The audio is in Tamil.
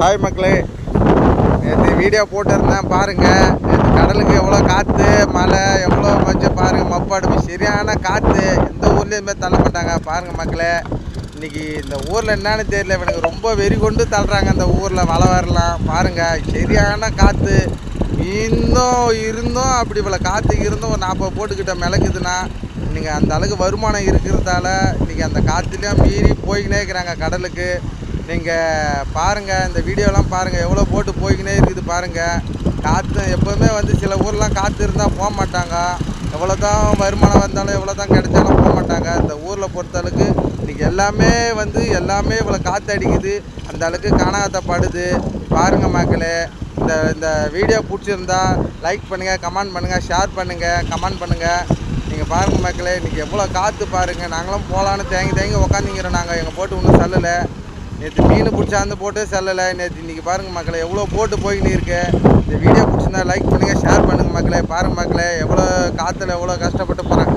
ஹாய் மக்களே, நேற்று வீடியோ போட்டிருந்தேன் பாருங்கள். நேற்று கடலுக்கு எவ்வளோ காற்று மழை எவ்வளோ கொஞ்சம் பாருங்கள். மப்பாடு சரியான காற்று, எந்த ஊர்லேயுமே தள்ள மாட்டாங்க பாருங்கள் மக்களே. இன்றைக்கி இந்த ஊரில் என்னன்னு தெரியல, எனக்கு ரொம்ப வெறி கொண்டு தள்ளுறாங்க. அந்த ஊரில் வலை வரலாம் பாருங்கள். சரியான காற்று இருந்தும் அப்படி இவ்வளோ காற்று இருந்தும் ஒரு 40 போட்டுக்கிட்ட மிளகுதுன்னா நீங்கள் அந்த அளவுக்கு வருமானம் இருக்கிறதால இன்றைக்கி அந்த காற்றுலேயும் மீறி போய்கினே இருக்கிறாங்க கடலுக்கு. நீங்கள் பாருங்கள், இந்த வீடியோலாம் பாருங்கள், எவ்வளோ போட்டு போய்கினே இருக்குது பாருங்கள். காற்று எப்போவுமே சில ஊர்லாம் காற்று இருந்தால் போக மாட்டாங்க. எவ்வளோ தான் வருமானம் வந்தாலும் எவ்வளோ தான் கிடைச்சாலும் போக மாட்டாங்க. இந்த ஊரில் பொறுத்தளவுக்கு இன்றைக்கி எல்லாமே இவ்வளோ காற்று அடிக்குது, அந்த அளவுக்கு காணாதப்படுது பாருங்கள் மக்களே. இந்த வீடியோ பிடிச்சிருந்தா லைக் பண்ணுங்கள், கமெண்ட் பண்ணுங்கள், ஷேர் பண்ணுங்கள், கமெண்ட் பண்ணுங்கள். நீங்கள் பாருங்கள் மக்களே, இன்றைக்கி எவ்வளோ காற்று பாருங்கள். நாங்களும் போகலான்னு தேங்கி உக்காந்துங்கிறோம். நாங்கள் எங்கள் போட்டு ஒன்றும் செல்லலை. நேற்று மீன் பிடிச்சாந்து போட்டு செல்லலை. இன்றைக்கி பாருங்கள் மக்களே, எவ்வளோ போட்டு போய்கின்னு இருக்கு. இந்த வீடியோ பிடிச்சிருந்தா லைக் பண்ணுங்கள், ஷேர் பண்ணுங்கள் மக்களே. பாருங்கள் மக்களே, எவ்வளோ காற்றுல எவ்வளோ கஷ்டப்பட்டு போகிறேன்.